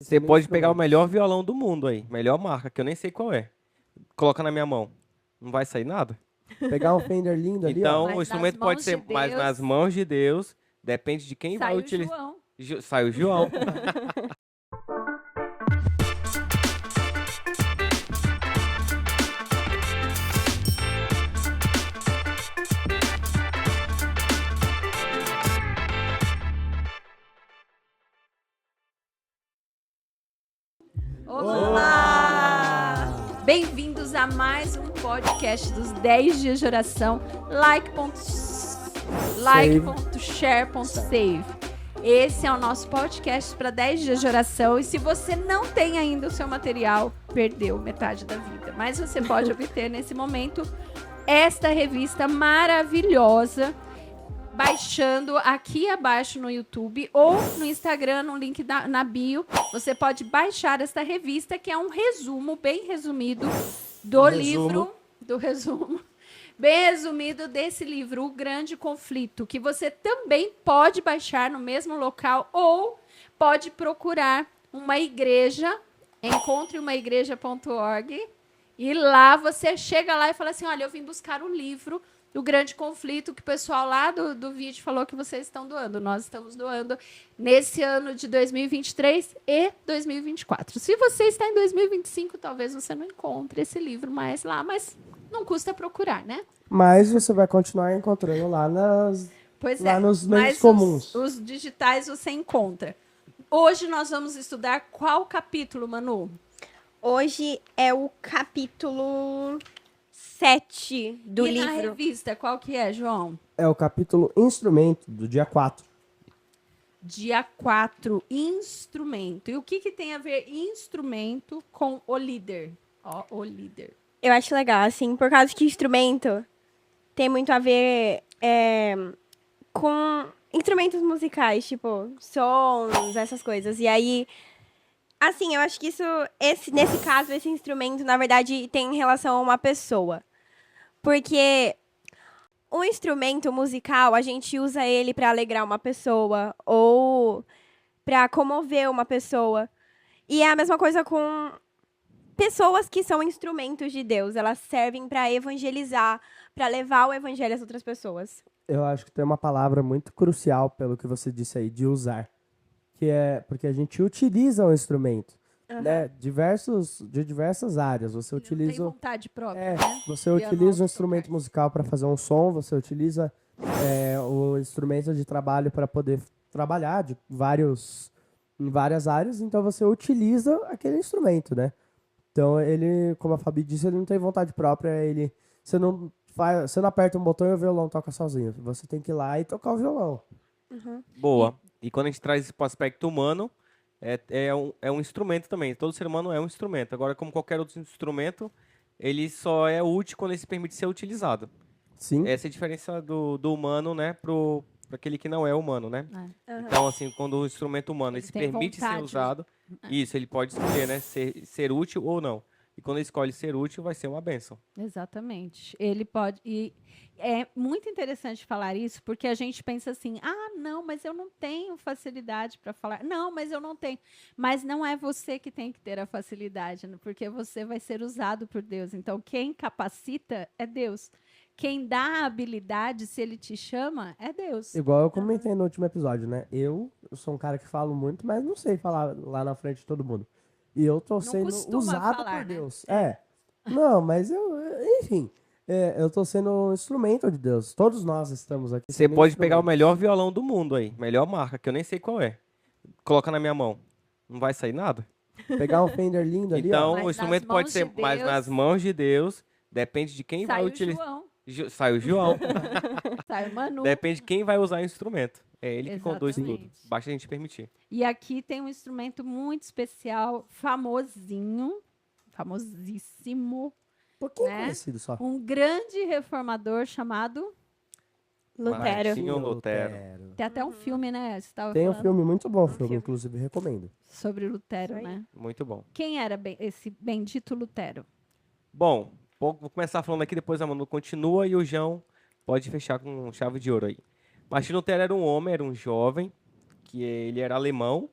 Você pode pegar o melhor violão do mundo aí, melhor marca, que eu nem sei qual é. Coloca na minha mão. Não vai sair nada? Pegar um Fender lindo ali, ó. Então, Mas o instrumento pode ser, mas nas mãos de Deus, depende de quem vai Sai o utilizar. João. Sai o João. Olá! Bem-vindos a mais um podcast dos 10 dias de oração. Like.share.save. Esse é o nosso podcast para 10 dias de oração. E se você não tem ainda o seu material, perdeu metade da vida. Mas você pode obter nesse momento esta revista maravilhosa, baixando aqui abaixo no YouTube ou no Instagram, no link na bio. Você pode baixar esta revista, que é um resumo, bem resumido, do livro. Do resumo. Bem resumido desse livro, O Grande Conflito, que você também pode baixar no mesmo local ou pode procurar uma igreja, encontreumaigreja.org, e lá você chega lá e fala assim, olha, eu vim buscar o livro O Grande Conflito, que o pessoal lá do vídeo falou que vocês estão doando. Nós estamos doando nesse ano de 2023 e 2024. Se você está em 2025, talvez você não encontre esse livro mais lá, mas não custa procurar, né? Mas você vai continuar encontrando lá nos meios comuns. Os digitais você encontra. Hoje nós vamos estudar qual capítulo, Manu? Hoje é o capítulo 7 do livro. E na revista, qual que é, João? É o capítulo Instrumento, do dia 4. Dia 4, instrumento. E o que tem a ver instrumento com o líder? Ó, o líder. Eu acho legal, assim, por causa que instrumento tem muito a ver com instrumentos musicais, tipo sons, essas coisas. E aí, assim, eu acho que nesse caso, esse instrumento, na verdade, tem em relação a uma pessoa. Porque o instrumento musical, a gente usa ele para alegrar uma pessoa ou para comover uma pessoa. E é a mesma coisa com pessoas que são instrumentos de Deus. Elas servem para evangelizar, para levar o evangelho às outras pessoas. Eu acho que tem uma palavra muito crucial pelo que você disse aí, de usar. Que é porque a gente utiliza o instrumento. Né? De diversas áreas. Você utiliza. Não tem vontade própria, né? Você utiliza um instrumento musical para fazer um som, você utiliza o instrumento de trabalho para poder trabalhar em várias áreas, então você utiliza aquele instrumento, né? Então ele, como a Fabi disse, ele não tem vontade própria, você não aperta um botão e o violão toca sozinho. Você tem que ir lá e tocar o violão. Boa. E quando a gente traz isso para o aspecto humano, é um instrumento também. Todo ser humano é um instrumento. Agora, como qualquer outro instrumento, ele só é útil quando ele se permite ser utilizado. Sim. Essa é a diferença do humano, né, para aquele que não é humano, né? Então, assim, quando o instrumento humano ele se permite ser usado, isso, ele pode escolher, né, ser útil ou não. E quando ele escolhe ser útil, vai ser uma bênção. Exatamente. Ele pode. E é muito interessante falar isso, porque a gente pensa assim: não, mas eu não tenho facilidade para falar. Não, mas eu não tenho. Mas não é você que tem que ter a facilidade, né? Porque você vai ser usado por Deus. Então, quem capacita é Deus. Quem dá a habilidade, se ele te chama, é Deus. Igual eu comentei no último episódio, né? Eu sou um cara que falo muito, mas não sei falar lá na frente de todo mundo. E eu tô sendo usado por Deus. Né? Não, mas enfim, eu tô sendo um instrumento de Deus. Todos nós estamos aqui. Você pode pegar o melhor violão do mundo aí, melhor marca, que eu nem sei qual é. Coloca na minha mão. Não vai sair nada? Pegar um Fender lindo ali, então, ó. o instrumento pode ser, mas nas mãos de Deus, depende de quem vai utilizar. Sai o João. Sai o Manu. Depende de quem vai usar o instrumento. É ele que Exatamente. conduz tudo. Basta a gente permitir. E aqui tem um instrumento muito especial, famosíssimo. Um pouquinho conhecido só. Um grande reformador chamado Lutero. Martinho Lutero. Tem até um filme, né? Você tava Tem um falando filme muito bom, inclusive recomendo. sobre Lutero, né? Muito bom. Quem era esse bendito Lutero? Bom, vou começar falando aqui, depois a Manu continua e o João pode fechar com chave de ouro aí. Martinho Lutero era um homem, era um jovem, que ele era alemão,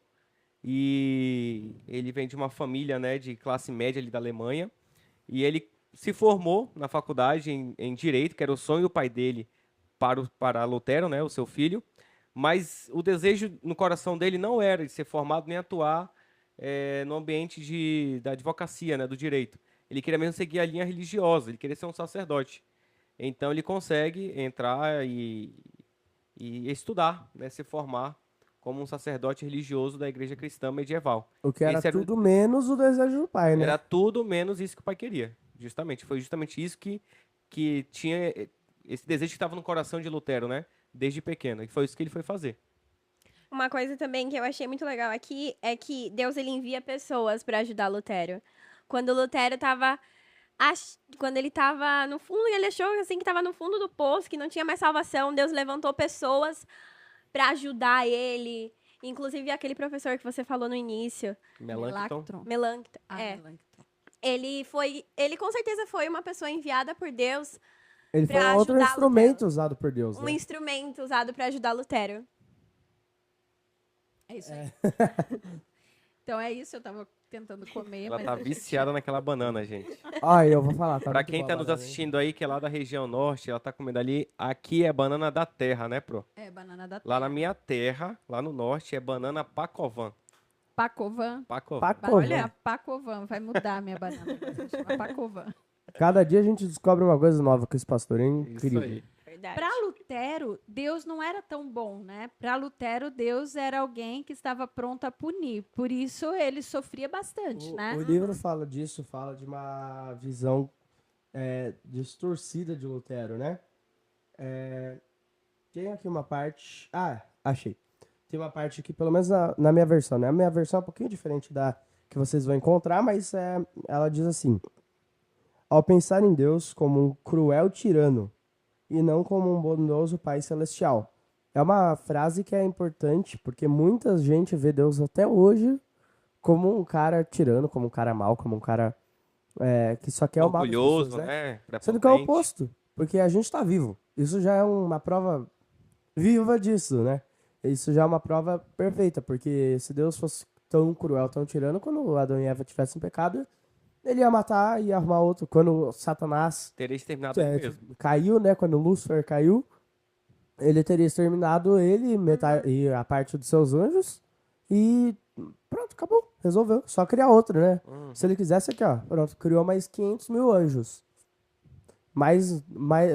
e ele vem de uma família, né, de classe média ali da Alemanha, e ele se formou na faculdade em Direito, que era o sonho do pai dele para Lutero, né, o seu filho, mas o desejo no coração dele não era de ser formado nem atuar no ambiente da advocacia, né, do direito. Ele queria mesmo seguir a linha religiosa, ele queria ser um sacerdote. Então ele consegue entrar e estudar, né, se formar como um sacerdote religioso da igreja cristã medieval. O que era tudo menos o desejo do pai, né? Era tudo menos isso que o pai queria, justamente. Foi justamente isso que tinha, esse desejo que estava no coração de Lutero, né, desde pequeno. E foi isso que ele foi fazer. Uma coisa também que eu achei muito legal aqui é que Deus ele envia pessoas para ajudar Lutero. Quando Lutero quando ele estava no fundo, ele achou assim que estava no fundo do poço, que não tinha mais salvação, Deus levantou pessoas para ajudar ele. Inclusive aquele professor que você falou no início, Melanchthon. Melanchthon. Ele com certeza foi uma pessoa enviada por Deus. Ele foi um outro instrumento usado por Deus, né? Um instrumento usado para ajudar Lutero. É isso aí. Então é isso, eu tava tentando comer. Ela mas tá viciada naquela banana, gente. Eu vou falar. Pra quem tá nos assistindo aí, que é lá da região norte, ela tá comendo ali, aqui é banana da terra, né, Pro? É, banana da terra. Lá na minha terra, lá no norte, é banana Pacovan. Pacovan. Olha, Pacovan, vai mudar a minha banana. Chama Pacovan. Cada dia a gente descobre uma coisa nova com esse pastor, é incrível. Isso aí. Para Lutero, Deus não era tão bom, né? Para Lutero, Deus era alguém que estava pronto a punir. Por isso, ele sofria bastante, né? O livro fala disso, fala de uma visão distorcida de Lutero, né? Tem aqui uma parte... achei. Tem uma parte aqui, pelo menos na minha versão, né? A minha versão é um pouquinho diferente da que vocês vão encontrar, mas ela diz assim: ao pensar em Deus como um cruel tirano, e não como um bondoso Pai Celestial. É uma frase que é importante, porque muita gente vê Deus até hoje como um cara tirano, como um cara mau, como um cara que só quer o mal das pessoas, orgulhoso, né? Sendo que é o oposto, porque a gente está vivo. Isso já é uma prova viva disso, né? Isso já é uma prova perfeita, porque se Deus fosse tão cruel, tão tirano, quando Adão e Eva tivessem pecado, ele ia matar e ia arrumar outro. Quando Satanás teria exterminado ele mesmo. Caiu, né? Quando Lúcifer caiu, ele teria exterminado ele e a parte dos seus anjos. E pronto, acabou. Resolveu. Só criar outro, né? Se ele quisesse aqui, ó. Pronto, criou mais 500 mil anjos. Mais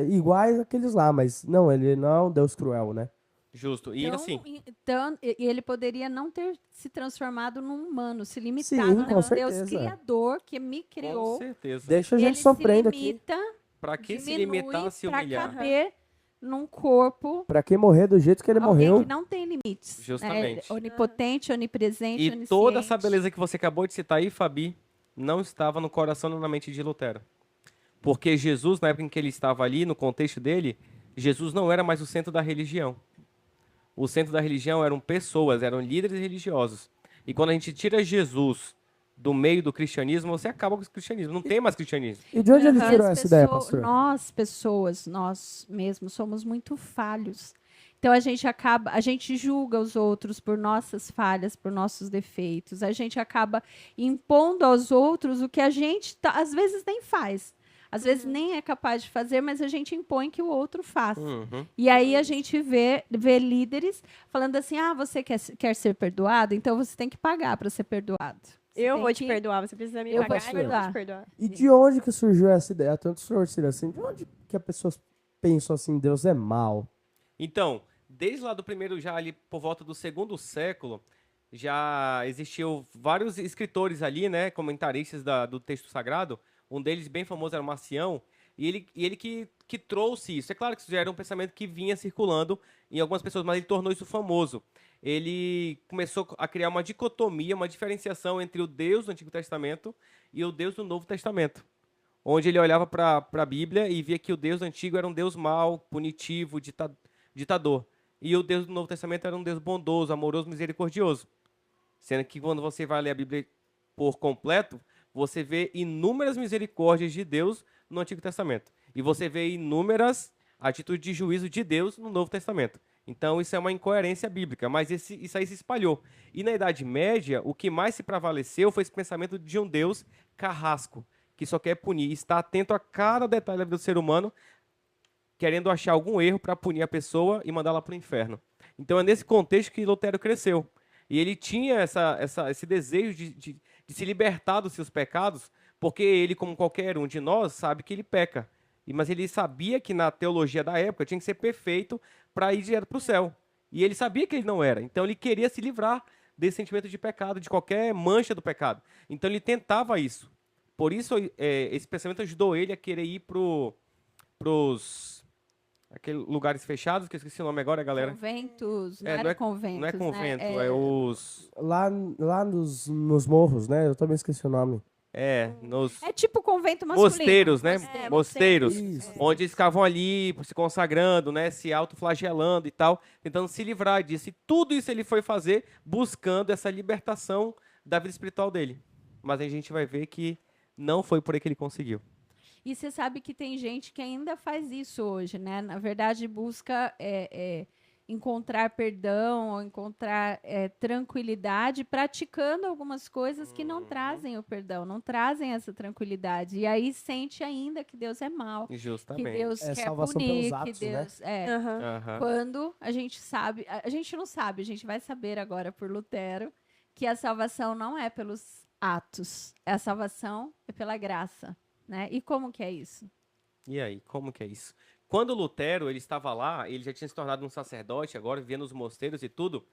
iguais àqueles lá, mas não, ele não é um Deus cruel, né? Justo. E assim... Então, ele poderia não ter se transformado num humano, se limitado, Sim, né? com certeza. Deus criador que me criou. Com certeza. Deixa a gente sofrendo aqui. Pra que se limitar a se humilhar? Pra caber num corpo. Pra que morrer do jeito que ele morreu? Que não tem limites. Justamente. Onipotente, onipresente, e onisciente. Toda essa beleza que você acabou de citar aí, Fabi, não estava no coração e na mente de Lutero. Porque Jesus, na época em que ele estava ali, no contexto dele, Jesus não era mais o centro da religião. O centro da religião eram pessoas, eram líderes religiosos. E quando a gente tira Jesus do meio do cristianismo, você acaba com o cristianismo. Não tem mais cristianismo. E de onde ele tirou essa ideia, pastor? Nós mesmos, somos muito falhos. Então a gente julga os outros por nossas falhas, por nossos defeitos. A gente acaba impondo aos outros o que a gente às vezes nem faz. Às vezes nem é capaz de fazer, mas a gente impõe que o outro faça. E aí a gente vê líderes falando assim: você quer ser perdoado? Então você tem que pagar para ser perdoado. Eu vou te perdoar, você precisa me pagar, eu vou te perdoar. E de onde que surgiu essa ideia? Tanto o senhor Ciro assim, de onde que a pessoa pensou assim, Deus é mau? Então, desde lá do primeiro, já ali por volta do 2º século, já existiam vários escritores ali, né, comentaristas do texto sagrado. Um deles, bem famoso, era o Marcião, e ele que trouxe isso. É claro que isso já era um pensamento que vinha circulando em algumas pessoas, mas ele tornou isso famoso. Ele começou a criar uma dicotomia, uma diferenciação entre o Deus do Antigo Testamento e o Deus do Novo Testamento, onde ele olhava para a Bíblia e via que o Deus antigo era um Deus mau, punitivo, ditador. E o Deus do Novo Testamento era um Deus bondoso, amoroso, misericordioso. Sendo que quando você vai ler a Bíblia por completo, você vê inúmeras misericórdias de Deus no Antigo Testamento. E você vê inúmeras atitudes de juízo de Deus no Novo Testamento. Então, isso é uma incoerência bíblica, mas isso aí se espalhou. E na Idade Média, o que mais se prevaleceu foi esse pensamento de um Deus carrasco, que só quer punir, está atento a cada detalhe da vida do ser humano, querendo achar algum erro para punir a pessoa e mandá-la para o inferno. Então, é nesse contexto que Lutero cresceu. E ele tinha esse desejo de se libertar dos seus pecados, porque ele, como qualquer um de nós, sabe que ele peca. Mas ele sabia que na teologia da época tinha que ser perfeito para ir direto para o céu. E ele sabia que ele não era. Então ele queria se livrar desse sentimento de pecado, de qualquer mancha do pecado. Então ele tentava isso. Por isso esse pensamento ajudou ele a querer ir pros aqueles lugares fechados, que eu esqueci o nome agora, galera. Conventos, não é convento, né? é os... Lá nos morros, né? Eu também esqueci o nome. É tipo convento masculino. Mosteiros, né? Mosteiros. Onde eles ficavam ali se consagrando, né? Se autoflagelando e tal, tentando se livrar disso. E tudo isso ele foi fazer buscando essa libertação da vida espiritual dele. Mas a gente vai ver que não foi por aí que ele conseguiu. E você sabe que tem gente que ainda faz isso hoje, né? Na verdade, busca encontrar perdão, ou encontrar tranquilidade, praticando algumas coisas que não trazem o perdão, não trazem essa tranquilidade. E aí sente ainda que Deus é mau, Justamente. que Deus quer salvação punir, pelos atos, que Deus... né? Quando a gente sabe... A gente não sabe, a gente vai saber agora por Lutero, que a salvação não é pelos atos, a salvação é pela graça, né? E como que é isso? E aí, como que é isso? Quando Lutero ele estava lá, ele já tinha se tornado um sacerdote, agora vivia nos mosteiros e tudo.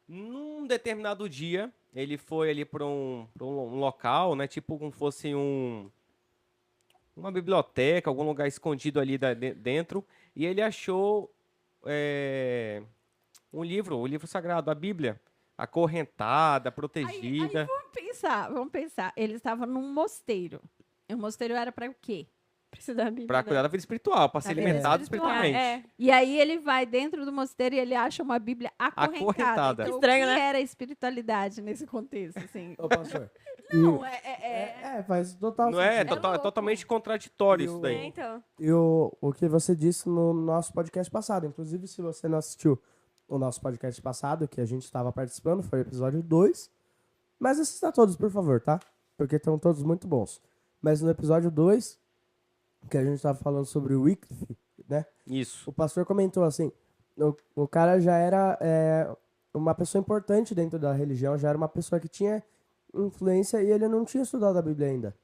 Num determinado dia, ele foi ali para um local, né, tipo como fosse uma biblioteca, algum lugar escondido ali dentro, e ele achou o livro sagrado, a Bíblia, acorrentada, protegida. Aí vamos pensar. Ele estava num mosteiro. E o mosteiro era para o quê? Para cuidar da vida espiritual, para ser alimentado espiritualmente. E aí ele vai dentro do mosteiro e ele acha uma Bíblia acorrentada. Então, estranho, o que né? era espiritualidade nesse contexto? Assim? Ô, pastor. Não, faz total Não sentido. é totalmente contraditório isso daí. Então. E o que você disse no nosso podcast passado, inclusive se você não assistiu o nosso podcast passado, que a gente estava participando, foi o episódio 2, mas assista todos, por favor, tá? Porque estão todos muito bons. Mas no episódio 2, que a gente estava falando sobre o Wycliffe, né? Isso. O pastor comentou assim, o cara já era uma pessoa importante dentro da religião, já era uma pessoa que tinha influência e ele não tinha estudado a Bíblia ainda.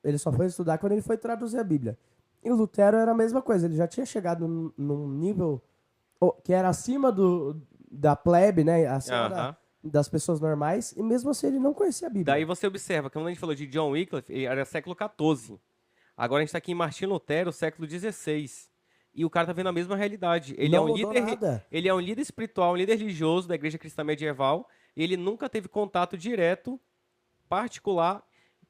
Ele só foi estudar quando ele foi traduzir a Bíblia. E o Lutero era a mesma coisa, ele já tinha chegado num nível que era acima da plebe, né? Acima das pessoas normais, e mesmo assim ele não conhecia a Bíblia. Daí você observa que quando a gente falou de John Wycliffe, ele era século XIV. Agora a gente está aqui em Martim Lutero, século XVI. E o cara tá vendo a mesma realidade. Ele é um líder espiritual, um líder religioso da igreja cristã medieval, e ele nunca teve contato direto, particular,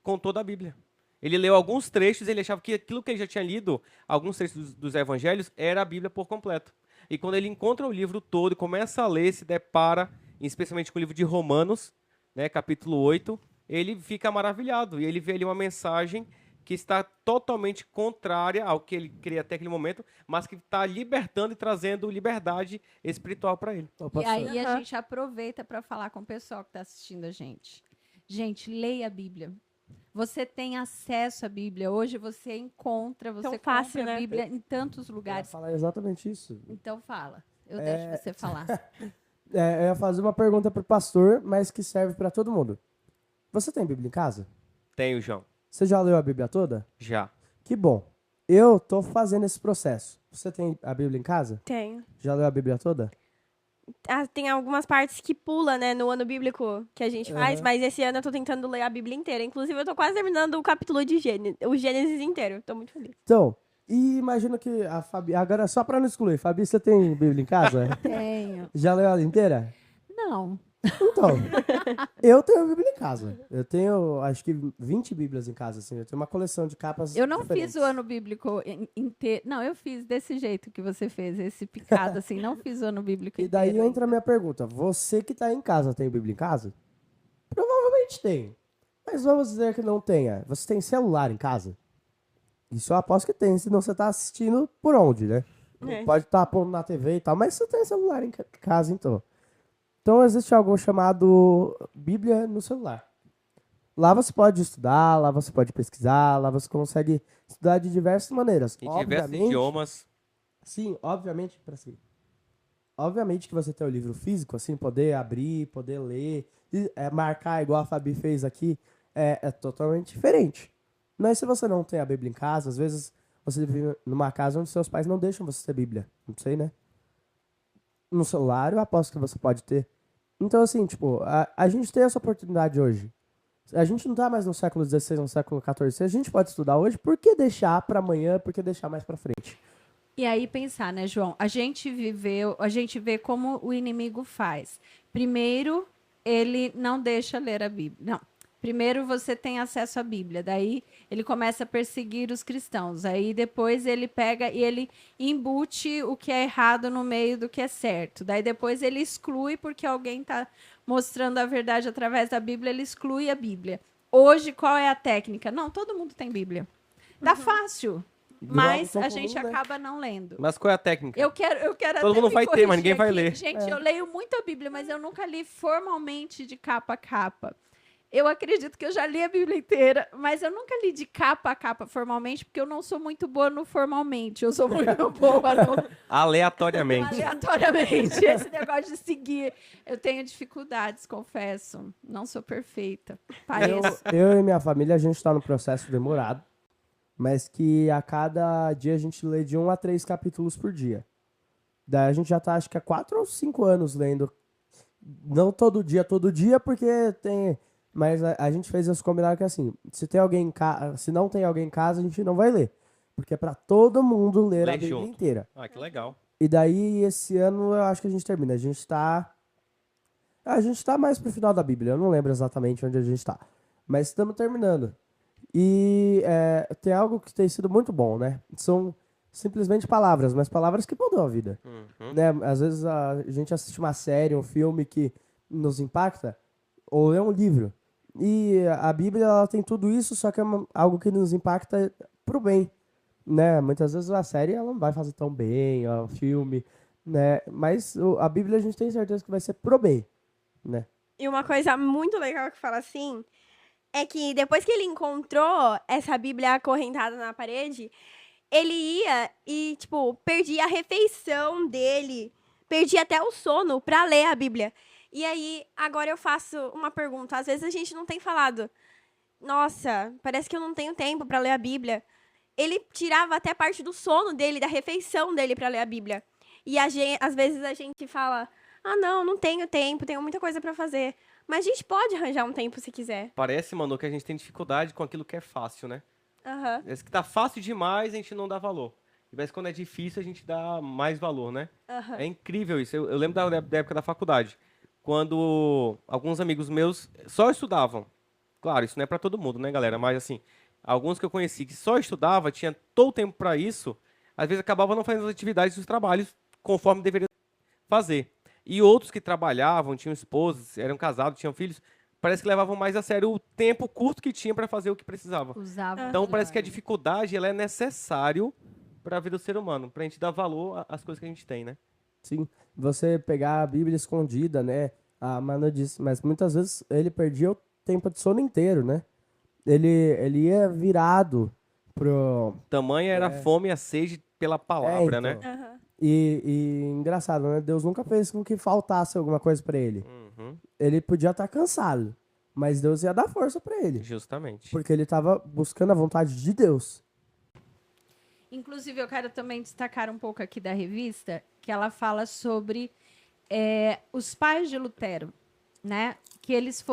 com toda a Bíblia. Ele leu alguns trechos, ele achava que aquilo que ele já tinha lido, alguns trechos dos evangelhos, era a Bíblia por completo. E quando ele encontra o livro todo e começa a ler, se depara, especialmente com o livro de Romanos, né, capítulo 8, ele fica maravilhado. E ele vê ali uma mensagem que está totalmente contrária ao que ele queria até aquele momento, mas que está libertando e trazendo liberdade espiritual para ele. E aí a gente aproveita para falar com o pessoal que está assistindo a gente. Gente, leia a Bíblia. Você tem acesso à Bíblia. Hoje você encontra, você compra a Bíblia em tantos lugares. Eu ia falar exatamente isso. Então fala. Eu deixo você falar. Eu ia fazer uma pergunta pro pastor, mas que serve para todo mundo. Você tem Bíblia em casa? Tenho, João. Você já leu a Bíblia toda? Já. Que bom. Eu tô fazendo esse processo. Você tem a Bíblia em casa? Tenho. Já leu a Bíblia toda? Tem algumas partes que pula, né, no ano bíblico que a gente faz, mas esse ano eu tô tentando ler a Bíblia inteira. Inclusive, eu tô quase terminando o capítulo de Gênesis, o Gênesis inteiro. Tô muito feliz. Então, e imagino que a Fabi... Agora, só pra não excluir, Fabi, você tem Bíblia em casa? Tenho. Já leu ela inteira? Não. Então, eu tenho a Bíblia em casa. Eu tenho, acho que 20 Bíblias em casa, assim. Eu tenho uma coleção de capas Eu não diferentes. fiz o ano bíblico inteiro. Não, eu fiz desse jeito que você fez, esse picado, assim. Não fiz o ano bíblico E inteiro. daí entra a minha pergunta. Você que tá em casa, tem Bíblia em casa? Provavelmente tem. Mas vamos dizer que não tenha. Você tem celular em casa? Isso eu aposto que tem, senão você tá assistindo por onde, né? Pode estar pondo na TV e tal, mas você tem celular em casa, então. Então, existe algo chamado Bíblia no celular. Lá você pode estudar, lá você pode pesquisar, lá você consegue estudar de diversas maneiras. Em diversos idiomas. Sim, obviamente, obviamente que você tem o livro físico, assim, poder abrir, poder ler, e, marcar igual a Fabi fez aqui, é totalmente diferente. Mas se você não tem a Bíblia em casa, às vezes você vive numa casa onde seus pais não deixam você ter Bíblia. Não sei, né? No celular, eu aposto que você pode ter. Então, assim, tipo, a gente tem essa oportunidade hoje. A gente não tá mais no século XVI, no século XIV. Se a gente pode estudar hoje, por que deixar para amanhã, por que deixar mais para frente? E aí pensar, né, João? A gente vê como o inimigo faz. Primeiro, ele não deixa ler a Bíblia. Não. Primeiro você tem acesso à Bíblia, daí ele começa a perseguir os cristãos. Aí depois ele pega e ele embute o que é errado no meio do que é certo. Daí depois ele exclui porque alguém está mostrando a verdade através da Bíblia, ele exclui a Bíblia. Hoje, qual é a técnica? Não, todo mundo tem Bíblia. Tá fácil. Mas a gente acaba não lendo. Mas qual é a técnica? Eu quero Todo mundo vai ter, mas ninguém vai ler. Gente, eu leio muito a Bíblia, mas eu nunca li formalmente de capa a capa. Eu acredito que eu já li a Bíblia inteira, mas eu nunca li de capa a capa formalmente, porque eu não sou muito boa no formalmente. Eu sou muito boa no... Aleatoriamente. Aleatoriamente. Esse negócio de seguir. Eu tenho dificuldades, confesso. Não sou perfeita. Pareço. Eu e minha família, a gente está no processo demorado, mas que a cada dia a gente lê de 1 a 3 capítulos por dia. Daí a gente já tá, acho que há 4 ou 5 anos lendo. Não todo dia, porque tem... Mas a gente fez esse combinado que assim, se não tem alguém em casa, a gente não vai ler. Porque é pra todo mundo ler a Bíblia inteira. Ah, que legal. E daí, esse ano, eu acho que a gente termina. A gente tá mais pro final da Bíblia. Eu não lembro exatamente onde a gente tá. Mas estamos terminando. E tem algo que tem sido muito bom, né? São simplesmente palavras, mas palavras que mudam a vida. Né? Às vezes a gente assiste uma série, um filme que nos impacta, ou lê um livro. E a Bíblia, ela tem tudo isso, só que é algo que nos impacta pro bem, né? Muitas vezes a série ela não vai fazer tão bem, o filme, né? Mas a Bíblia a gente tem certeza que vai ser pro bem, né? E uma coisa muito legal que fala assim, é que depois que ele encontrou essa Bíblia acorrentada na parede, ele ia e, tipo, perdia a refeição dele, perdia até o sono pra ler a Bíblia. E aí, agora eu faço uma pergunta. Às vezes a gente não tem falado, nossa, parece que eu não tenho tempo para ler a Bíblia. Ele tirava até parte do sono dele, da refeição dele para ler a Bíblia. E às vezes a gente fala, não tenho tempo, tenho muita coisa para fazer. Mas a gente pode arranjar um tempo se quiser. Parece, Manu, que a gente tem dificuldade com aquilo que é fácil, né? Esse que tá fácil demais, a gente não dá valor. Mas quando é difícil, a gente dá mais valor, né? É incrível isso. Eu lembro da época da faculdade, quando alguns amigos meus só estudavam. Claro, isso não é para todo mundo, né, galera? Mas, assim, alguns que eu conheci que só estudava, tinha todo o tempo para isso, às vezes acabava não fazendo as atividades dos trabalhos conforme deveria fazer. E outros que trabalhavam, tinham esposas, eram casados, tinham filhos, parece que levavam mais a sério o tempo curto que tinha para fazer o que precisava. Então, parece que a dificuldade ela é necessário para a vida do ser humano, para a gente dar valor às coisas que a gente tem, né? Sim, você pegar a Bíblia escondida, né? A Manu disse, mas muitas vezes ele perdia o tempo de sono inteiro, né? Ele ia virado pro... Tamanha era a fome e a sede pela palavra, então. né? E engraçado, né? Deus nunca fez com que faltasse alguma coisa pra ele. Ele podia estar cansado, mas Deus ia dar força pra ele. Justamente. Porque ele estava buscando a vontade de Deus. Inclusive, eu quero também destacar um pouco aqui da revista, que ela fala sobre os pais de Lutero, né? Que eles,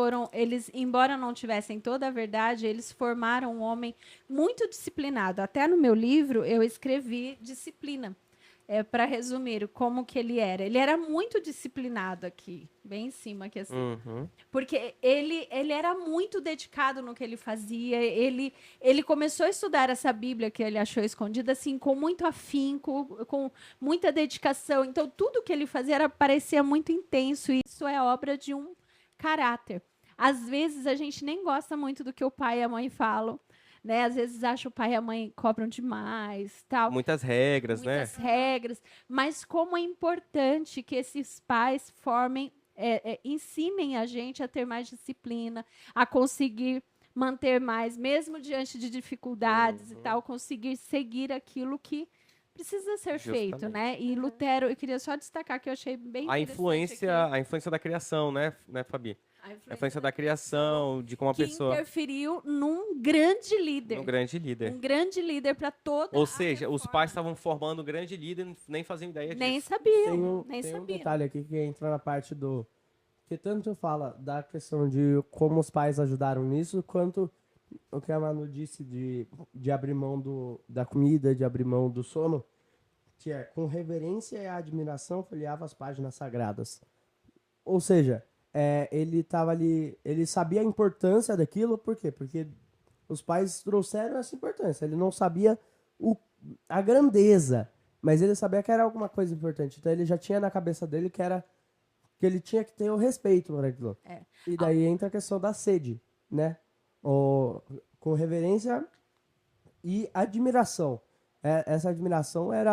embora não tivessem toda a verdade, eles formaram um homem muito disciplinado. Até no meu livro, eu escrevi disciplina, para resumir como que ele era. Ele era muito disciplinado aqui, bem em cima aqui assim. Porque ele era muito dedicado no que ele fazia. Ele começou a estudar essa Bíblia que ele achou escondida assim com muito afinco, com muita dedicação. Então tudo que ele fazia parecia muito intenso. E isso é obra de um caráter. Às vezes a gente nem gosta muito do que o pai e a mãe falam, né? Às vezes acha o pai e a mãe cobram demais, tal. Muitas regras, né? Muitas regras. Mas como é importante que esses pais formem, ensinem a gente a ter mais disciplina, a conseguir manter mais, mesmo diante de dificuldades e tal, conseguir seguir aquilo que precisa ser feito, né? E Lutero, eu queria só destacar que eu achei bem a interessante influência da criação, né, Fabi? A influência da criação, de como a pessoa... interferiu num grande líder. Um grande líder. Um grande líder para toda Ou seja, os pais estavam formando um grande líder e nem faziam ideia disso. Nem sabiam. Tem um detalhe aqui que entra na parte do... Que tanto fala da questão de como os pais ajudaram nisso, quanto o que a Manu disse de abrir mão da comida, de abrir mão do sono, que é com reverência e admiração folheava as páginas sagradas. Ou seja, ele estava ali, ele sabia a importância daquilo, por quê? Porque os pais trouxeram essa importância. Ele não sabia a grandeza, mas ele sabia que era alguma coisa importante. Então ele já tinha na cabeça dele que ele tinha que ter o respeito por aquilo. E daí entra a questão da sede, né? Com reverência e admiração. Essa admiração era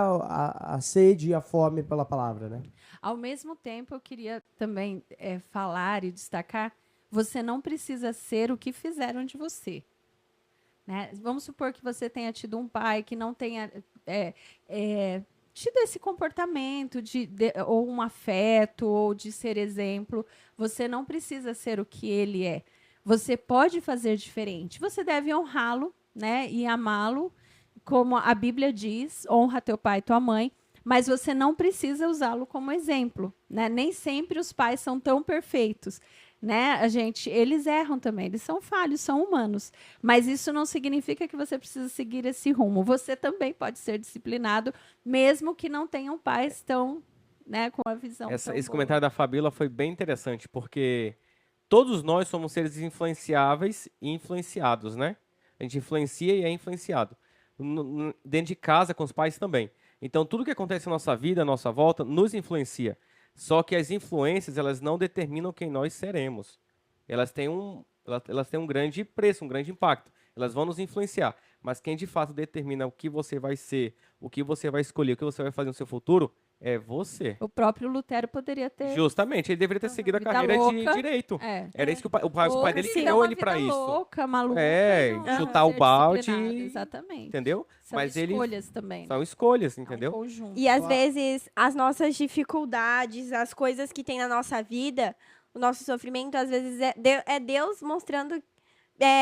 a sede e a fome pela palavra, né? Ao mesmo tempo, eu queria também falar e destacar, você não precisa ser o que fizeram de você. Né? Vamos supor que você tenha tido um pai que não tenha tido esse comportamento ou um afeto, ou de ser exemplo. Você não precisa ser o que ele é. Você pode fazer diferente. Você deve honrá-lo, né, e amá-lo, como a Bíblia diz, honra teu pai e tua mãe, mas você não precisa usá-lo como exemplo. Né? Nem sempre os pais são tão perfeitos. Né? Eles erram também, eles são falhos, são humanos. Mas isso não significa que você precisa seguir esse rumo. Você também pode ser disciplinado, mesmo que não tenham pais tão, né, com a visão Esse comentário da Fabíola foi bem interessante, porque todos nós somos seres influenciáveis e influenciados, né? A gente influencia e é influenciado. Dentro de casa, com os pais também. Então, tudo que acontece na nossa vida, à nossa volta, nos influencia. Só que as influências, elas não determinam quem nós seremos. Elas têm um grande preço, um grande impacto. Elas vão nos influenciar. Mas quem de fato determina o que você vai ser, o que você vai escolher, o que você vai fazer no seu futuro, é você. O próprio Lutero poderia ter... Justamente, ele deveria ter seguido a carreira de direito. Era isso que o pai dele criou ele para isso. Louca, maluca, chutar o balde. Exatamente. Entendeu? São escolhas também. São escolhas, entendeu? E às vezes as nossas dificuldades, as coisas que tem na nossa vida, o nosso sofrimento, às vezes é Deus mostrando,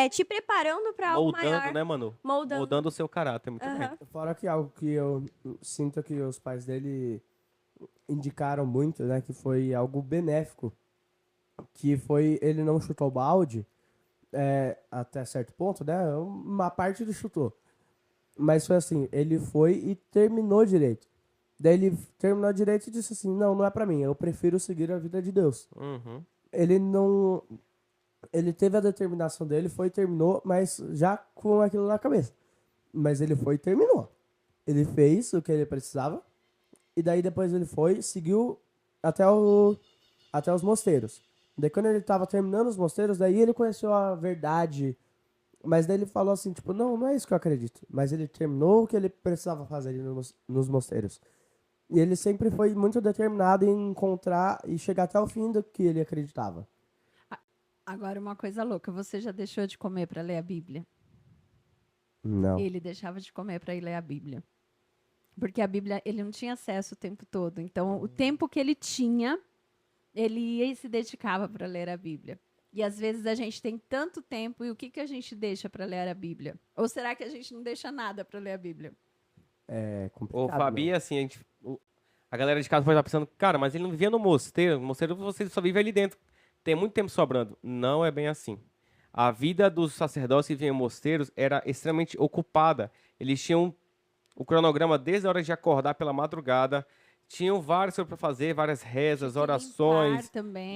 te preparando para algo maior. Moldando, né, Manu? Moldando o seu caráter, muito bem. Fora que algo que eu sinto que os pais dele indicaram muito, né, que foi algo benéfico, que foi ele não chutou o balde, até certo ponto, né, uma parte ele chutou. Mas foi assim, ele foi e terminou direito. Daí ele terminou direito e disse assim, não é pra mim, eu prefiro seguir a vida de Deus. Uhum. Ele teve a determinação dele, foi e terminou, mas já com aquilo na cabeça. Mas ele foi e terminou. Ele fez o que ele precisava, e daí depois ele foi, seguiu até os mosteiros. Daí quando ele estava terminando os mosteiros, daí ele conheceu a verdade. Mas daí ele falou assim, tipo, não é isso que eu acredito. Mas ele terminou o que ele precisava fazer ali nos mosteiros. E ele sempre foi muito determinado em encontrar e chegar até o fim do que ele acreditava. Agora, uma coisa louca. Você já deixou de comer para ler a Bíblia? Não. Ele deixava de comer para ir ler a Bíblia. Porque a Bíblia, ele não tinha acesso o tempo todo. Então, o tempo que ele tinha, ele ia e se dedicava para ler a Bíblia. E às vezes a gente tem tanto tempo, e o que a gente deixa para ler a Bíblia? Ou será que a gente não deixa nada para ler a Bíblia? É complicado. Ô, Fabi, assim, a galera de casa pode estar pensando, cara, mas ele não vivia no mosteiro. No mosteiro você só vive ali dentro. Tem muito tempo sobrando. Não é bem assim. A vida dos sacerdotes que viviam em mosteiros era extremamente ocupada. Eles tinham o cronograma desde a hora de acordar pela madrugada. Tinham várias coisas para fazer, várias rezas, orações,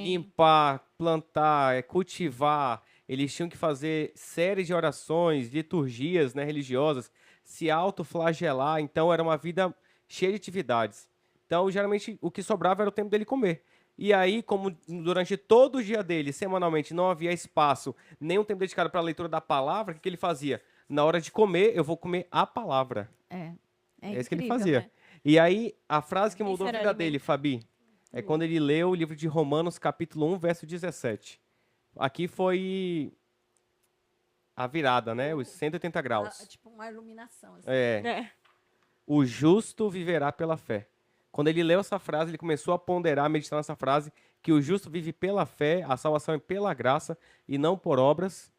limpar, plantar, cultivar. Eles tinham que fazer séries de orações, liturgias, né, religiosas, se autoflagelar. Então, era uma vida cheia de atividades. Então, geralmente, o que sobrava era o tempo dele comer. E aí, como durante todo o dia dele, semanalmente, não havia espaço, nem um tempo dedicado para a leitura da palavra, o que ele fazia? Na hora de comer, eu vou comer a palavra. É isso que ele incrível, fazia. né? E aí, a frase que mudou a Isso era vida alimento. dele, Fabi, é quando ele leu o livro de Romanos, capítulo 1, verso 17. Aqui foi a virada, né? Os 180 graus. Tipo uma iluminação. Assim. O justo viverá pela fé. Quando ele leu essa frase, ele começou a ponderar, a meditar nessa frase, que o justo vive pela fé, a salvação é pela graça e não por obras.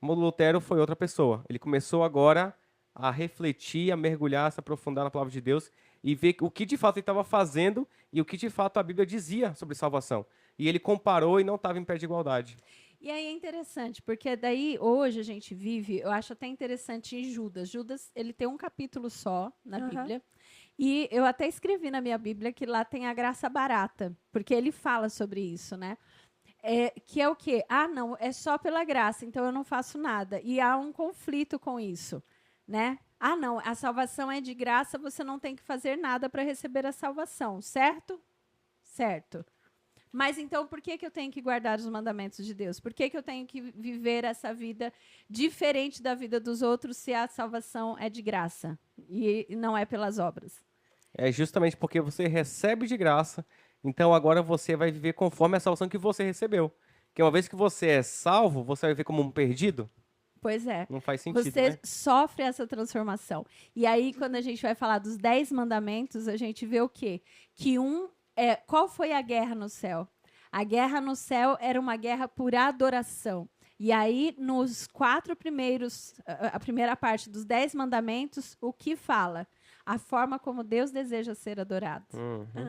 O Lutero foi outra pessoa. Ele começou agora a refletir, a mergulhar, a se aprofundar na palavra de Deus e ver o que de fato ele estava fazendo e o que de fato a Bíblia dizia sobre salvação. E ele comparou e não estava em pé de igualdade. E aí é interessante, porque daí hoje a gente vive, eu acho até interessante em Judas. Judas, ele tem um capítulo só na Bíblia. E eu até escrevi na minha Bíblia que lá tem a graça barata, porque ele fala sobre isso, né? Que é o quê? Ah, não, é só pela graça, então eu não faço nada. E há um conflito com isso, né? Ah, não, a salvação é de graça, você não tem que fazer nada para receber a salvação, certo? Certo. Mas então, por que eu tenho que guardar os mandamentos de Deus? Por que eu tenho que viver essa vida diferente da vida dos outros se a salvação é de graça e não é pelas obras? É justamente porque você recebe de graça, então agora você vai viver conforme a salvação que você recebeu. Porque uma vez que você é salvo, você vai viver como um perdido? Pois é. Não faz sentido, Você né? sofre essa transformação. E aí, quando a gente vai falar dos 10 mandamentos, a gente vê o quê? Que qual foi a guerra no céu? A guerra no céu era uma guerra por adoração. E aí, nos 4 primeiros, a primeira parte dos 10 mandamentos, o que fala? A forma como Deus deseja ser adorado.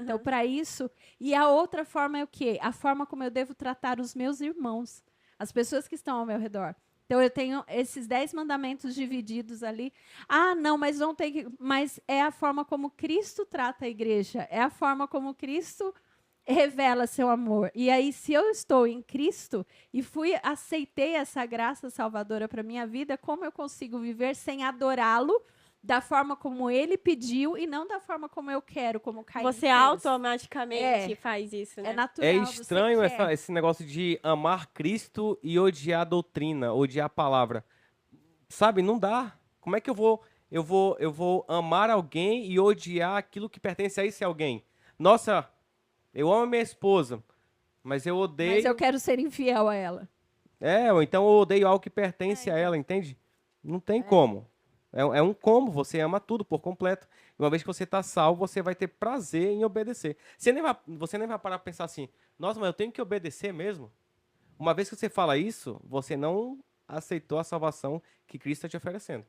Então, para isso... E a outra forma é o quê? A forma como eu devo tratar os meus irmãos, as pessoas que estão ao meu redor. Então, eu tenho esses 10 mandamentos divididos ali. Ah, não, mas não tem que... Mas é a forma como Cristo trata a igreja. É a forma como Cristo revela seu amor. E aí, se eu estou em Cristo e aceitei essa graça salvadora para minha vida, como eu consigo viver sem adorá-lo da forma como ele pediu e não da forma como eu quero, como Caim Você fez. automaticamente faz isso, né? É natural. É estranho você quer. esse negócio de amar Cristo e odiar a doutrina, odiar a palavra. Sabe, não dá. Como é que eu vou amar alguém e odiar aquilo que pertence a esse alguém? Nossa, eu amo a minha esposa, mas eu odeio... Mas eu quero ser infiel a ela. Ou então eu odeio algo que pertence a ela, entende? Não tem como. É um combo, você ama tudo por completo. E uma vez que você está salvo, você vai ter prazer em obedecer. Você nem vai parar para pensar assim, nossa, mas eu tenho que obedecer mesmo? Uma vez que você fala isso, você não aceitou a salvação que Cristo está te oferecendo.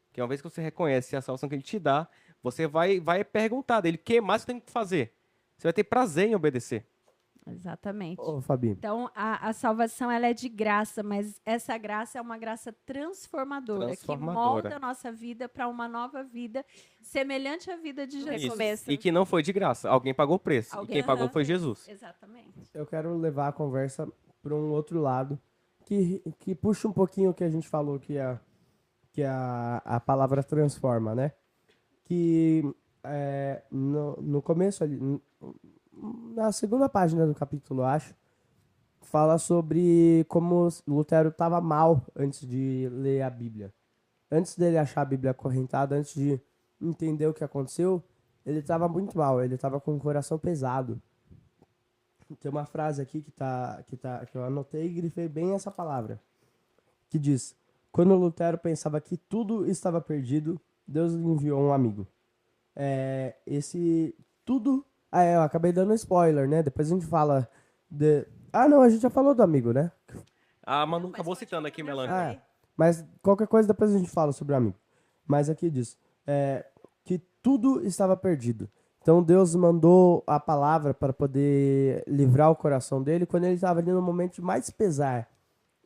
Porque uma vez que você reconhece a salvação que Ele te dá, você vai perguntar dele, o que mais você tem que fazer? Você vai ter prazer em obedecer. Exatamente. Ô, Fabi. Então, a salvação ela é de graça, mas essa graça é uma graça transformadora. Que molda a nossa vida para uma nova vida, semelhante à vida de Jesus. E que não foi de graça. Alguém pagou o preço. E quem pagou foi Jesus. Exatamente. Eu quero levar a conversa para um outro lado, que puxa um pouquinho o que a gente falou, que a palavra transforma, né? Que no começo ali... Na segunda página do capítulo, acho, fala sobre como Lutero estava mal antes de ler a Bíblia. Antes dele achar a Bíblia acorrentada, antes de entender o que aconteceu, ele estava muito mal, ele estava com o coração pesado. Tem uma frase aqui que eu anotei e grifei bem essa palavra, que diz: quando Lutero pensava que tudo estava perdido, Deus lhe enviou um amigo. Esse tudo... eu acabei dando spoiler, né? Depois a gente fala de... não, a gente já falou do amigo, né? A Manu acabou citando aqui, Melanie. Mas qualquer coisa depois a gente fala sobre o amigo. Mas aqui diz que tudo estava perdido. Então Deus mandou a palavra para poder livrar o coração dele quando ele estava ali no momento de mais pesar,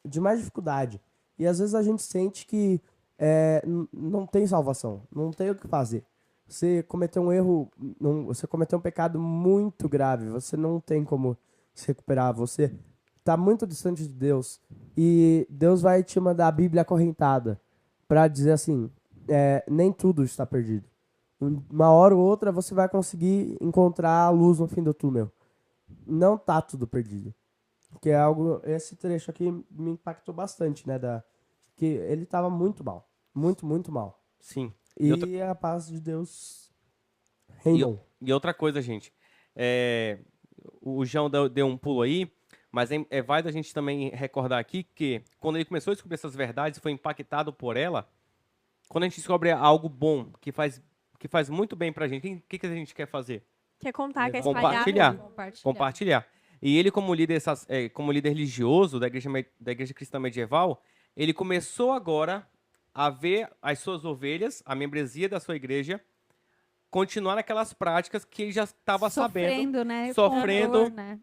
de mais dificuldade. E às vezes a gente sente que não tem salvação, não tem o que fazer. Você cometeu um erro, você cometeu um pecado muito grave, você não tem como se recuperar, você está muito distante de Deus. E Deus vai te mandar a Bíblia acorrentada para dizer assim, nem tudo está perdido. Uma hora ou outra você vai conseguir encontrar a luz no fim do túnel. Não está tudo perdido. Que é algo, esse trecho aqui me impactou bastante, né? que ele estava muito mal. Muito, muito mal. Sim. E a paz de Deus reinou. E outra coisa, gente. O João deu um pulo aí, mas é válido a gente também recordar aqui que quando ele começou a descobrir essas verdades e foi impactado por ela, quando a gente descobre algo bom, que faz muito bem pra gente, o que a gente quer fazer? Quer contar, quer espalhar. Compartilhar. E ele, como líder religioso da igreja cristã medieval, ele começou agora a ver as suas ovelhas, a membresia da sua igreja, continuar naquelas práticas que ele já estava sabendo. Né? Sofrendo, né?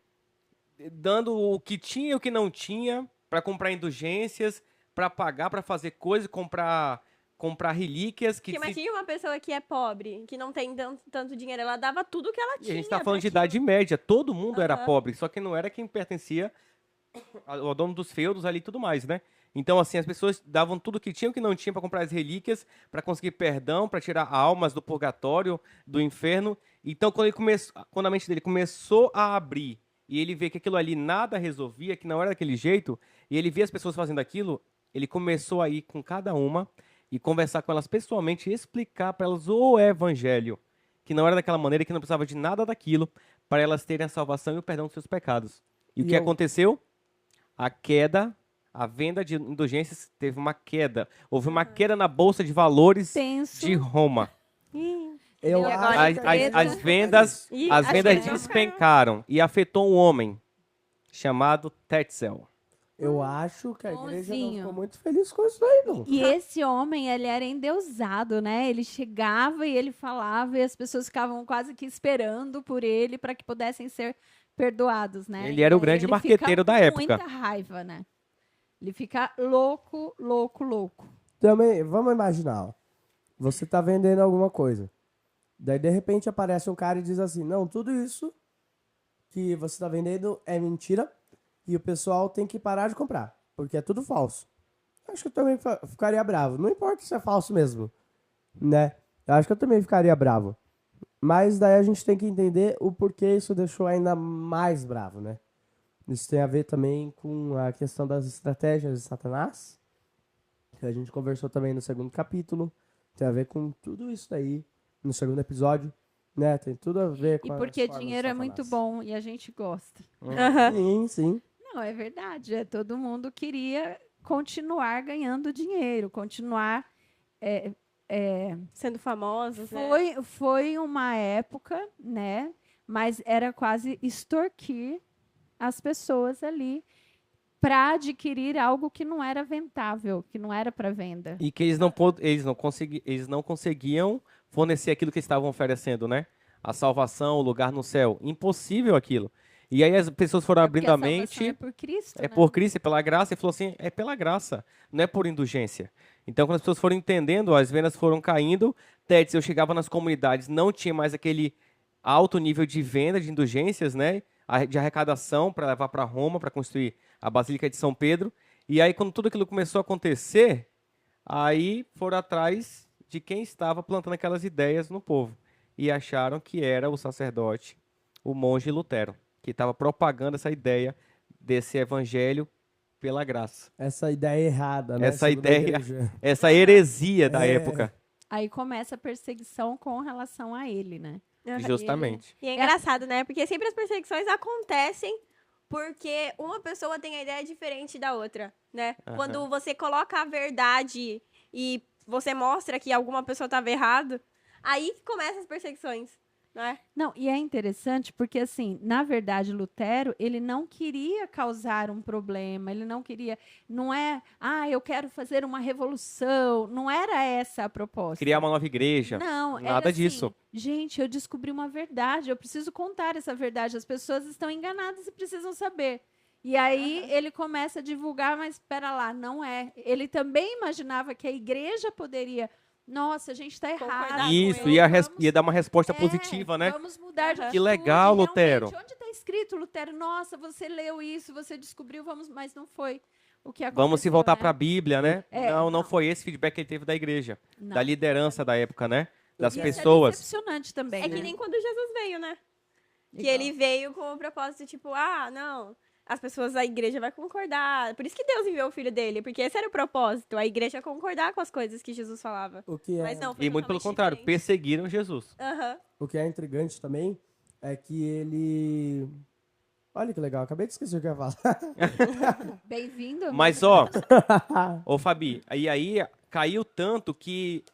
Dando o que tinha e o que não tinha, para comprar indulgências, para pagar, para fazer coisas, comprar relíquias. Imagina uma pessoa que é pobre, que não tem tanto dinheiro, ela dava tudo que ela tinha. E a gente está falando de idade média, todo mundo era pobre, só que não era quem pertencia ao dono dos feudos ali e tudo mais, né? Então, assim, as pessoas davam tudo que tinham, que não tinham, para comprar as relíquias, para conseguir perdão, para tirar almas do purgatório, do inferno. Então, quando a mente dele começou a abrir e ele vê que aquilo ali nada resolvia, que não era daquele jeito, e ele vê as pessoas fazendo aquilo, ele começou a ir com cada uma e conversar com elas pessoalmente e explicar para elas o evangelho, que não era daquela maneira, que não precisava de nada daquilo para elas terem a salvação e o perdão dos seus pecados. E o que aconteceu? A venda de indulgências teve uma queda. Houve uma queda na Bolsa de Valores de Roma. As vendas despencaram e afetou um homem chamado Tetzel. Eu acho que a igreja não ficou muito feliz com isso aí, não. E esse homem, ele era endeusado, né? Ele chegava e ele falava e as pessoas ficavam quase que esperando por ele para que pudessem ser perdoados, né? Ele era o grande marqueteiro da época. Muita raiva, né? Ele fica louco, louco, louco. Também, vamos imaginar, ó. Você tá vendendo alguma coisa. Daí, de repente, aparece um cara e diz assim, não, tudo isso que você tá vendendo é mentira e o pessoal tem que parar de comprar, porque é tudo falso. Acho que eu também ficaria bravo. Não importa se é falso mesmo, né? Eu acho que eu também ficaria bravo. Mas daí a gente tem que entender o porquê isso deixou ainda mais bravo, né? Isso tem a ver também com a questão das estratégias de Satanás, que a gente conversou também no segundo capítulo. Tem a ver com tudo isso daí, no segundo episódio, né? Tem tudo a ver com E porque dinheiro é muito bom e a gente gosta. Sim, sim. Não, é verdade. Todo mundo queria continuar ganhando dinheiro, continuar... sendo famosos, Foi uma época, né? Mas era quase extorquir as pessoas ali para adquirir algo que não era vendável, que não era para venda. E que eles não conseguiam fornecer aquilo que estavam oferecendo, né? A salvação, o lugar no céu. Impossível aquilo. E aí as pessoas foram abrindo a mente. É por Cristo, é por Cristo, é pela graça. E falou assim, é pela graça, não é por indulgência. Então, quando as pessoas foram entendendo, as vendas foram caindo. Eu chegava nas comunidades, não tinha mais aquele alto nível de venda de indulgências, né? De arrecadação para levar para Roma, para construir a Basílica de São Pedro. E aí, quando tudo aquilo começou a acontecer, aí foram atrás de quem estava plantando aquelas ideias no povo. E acharam que era o sacerdote, o monge Lutero, que estava propagando essa ideia desse evangelho pela graça. Essa ideia errada, né? Essa heresia da época. Aí começa a perseguição com relação a ele, né? Justamente. E é engraçado, né? Porque sempre as perseguições acontecem porque uma pessoa tem a ideia diferente da outra, né? Quando você coloca a verdade e você mostra que alguma pessoa estava errado, aí começam as perseguições. Não, e é interessante porque, assim, na verdade, Lutero, ele não queria causar um problema, ele não queria, não é, eu quero fazer uma revolução, não era essa a proposta. Criar uma nova igreja, não, nada assim, disso. Gente, eu descobri uma verdade, eu preciso contar essa verdade, as pessoas estão enganadas e precisam saber. E aí ele começa a divulgar, mas espera lá, não é. Ele também imaginava que a igreja poderia... Nossa, a gente está errado. Isso, ia dar uma resposta positiva, né? Vamos mudar de Que legal, Lutero. Onde está escrito, Lutero? Nossa, você leu isso, você descobriu, mas não foi o que aconteceu. Vamos se voltar para a Bíblia, né? Não foi esse feedback que ele teve da igreja, da liderança da época, né? Das isso pessoas. É decepcionante também. É que nem quando Jesus veio, né? Que ele veio com o propósito, tipo, não, as pessoas, a igreja vai concordar. Por isso que Deus enviou o filho dele, porque esse era o propósito, a igreja concordar com as coisas que Jesus falava. Mas não, foi e muito pelo totalmente contrário, diferente. perseguiram Jesus. O que é intrigante também é que ele... Olha que legal, acabei de esquecer o que eu ia falar. Bem-vindo. Mas, ô Fabi, aí caiu tanto que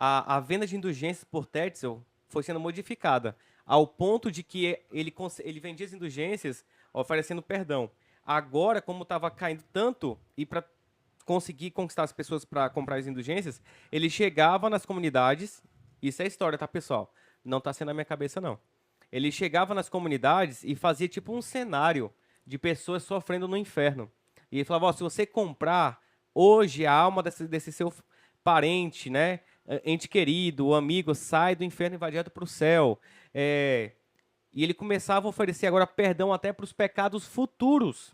a venda de indulgências por Tetzel foi sendo modificada, ao ponto de que ele vendia as indulgências oferecendo perdão. Agora, como estava caindo tanto, e para conseguir conquistar as pessoas para comprar as indulgências, ele chegava nas comunidades, isso é história, tá, pessoal? Não está sendo na minha cabeça, não. Ele chegava nas comunidades e fazia tipo um cenário de pessoas sofrendo no inferno. E ele falava, se você comprar hoje a alma desse seu parente, né, ente querido, amigo, sai do inferno e vai direto para o céu. E ele começava a oferecer agora perdão até para os pecados futuros.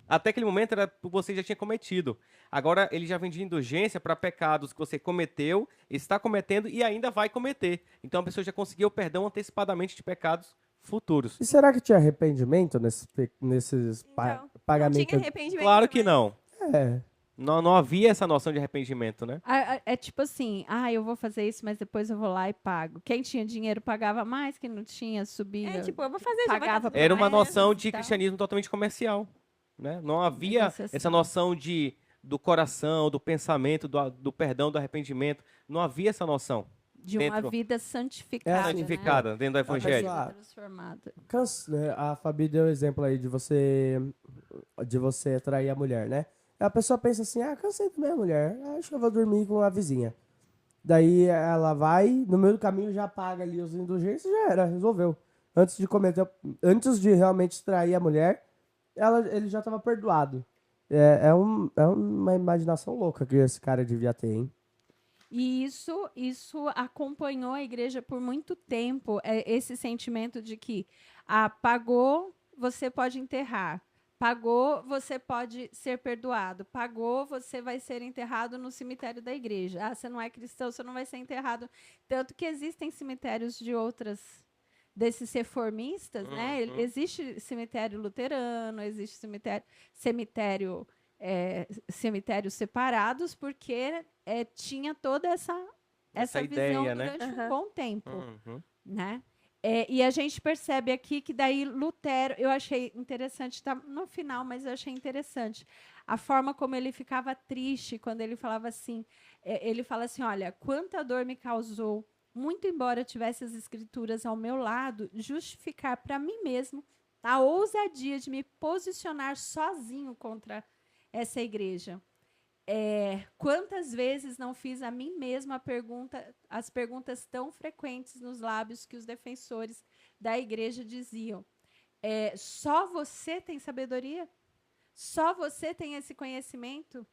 Até aquele momento era o que você já tinha cometido. Agora ele já vendia indulgência para pecados que você cometeu, está cometendo e ainda vai cometer. Então a pessoa já conseguiu o perdão antecipadamente de pecados futuros. E será que tinha arrependimento nesses pagamentos? Não tinha arrependimento. Claro que não. É. Não havia essa noção de arrependimento, né? É tipo assim, eu vou fazer isso, mas depois eu vou lá e pago. Quem tinha dinheiro pagava mais, quem não tinha subia. Eu vou fazer, já vai pagava dar Era uma mais, noção de tal. cristianismo totalmente comercial, né? Não havia Negociação. essa noção do coração, do pensamento, do perdão, do arrependimento. Não havia essa noção. De uma dentro- vida santificada. santificada dentro do evangelho. pessoa- Transformada. A Fabi deu exemplo aí de você trair a mulher, né? A pessoa pensa assim, cansei da minha mulher, acho que eu vou dormir com a vizinha. Daí ela vai, no meio do caminho já paga ali os indulgências, já era, resolveu. Antes de realmente trair a mulher, ele já estava perdoado. É uma imaginação louca que esse cara devia ter, hein? E isso acompanhou a igreja por muito tempo, esse sentimento de que pagou, você pode enterrar. Pagou, você pode ser perdoado. Pagou, você vai ser enterrado no cemitério da igreja. Você não é cristão, você não vai ser enterrado. Tanto que existem cemitérios desses reformistas, né? Existe cemitério luterano, existe cemitérios separados, porque tinha toda essa visão ideia, né? durante um bom tempo, Uhum. né? E a gente percebe aqui que daí Lutero, eu achei interessante, tá no final, mas eu achei interessante a forma como ele ficava triste quando ele falava assim, ele fala assim, olha, quanta dor me causou, muito embora eu tivesse as escrituras ao meu lado, justificar para mim mesmo a ousadia de me posicionar sozinho contra essa igreja. Quantas vezes não fiz a mim mesma as perguntas tão frequentes nos lábios que os defensores da igreja diziam. Só você tem sabedoria? Só você tem esse conhecimento?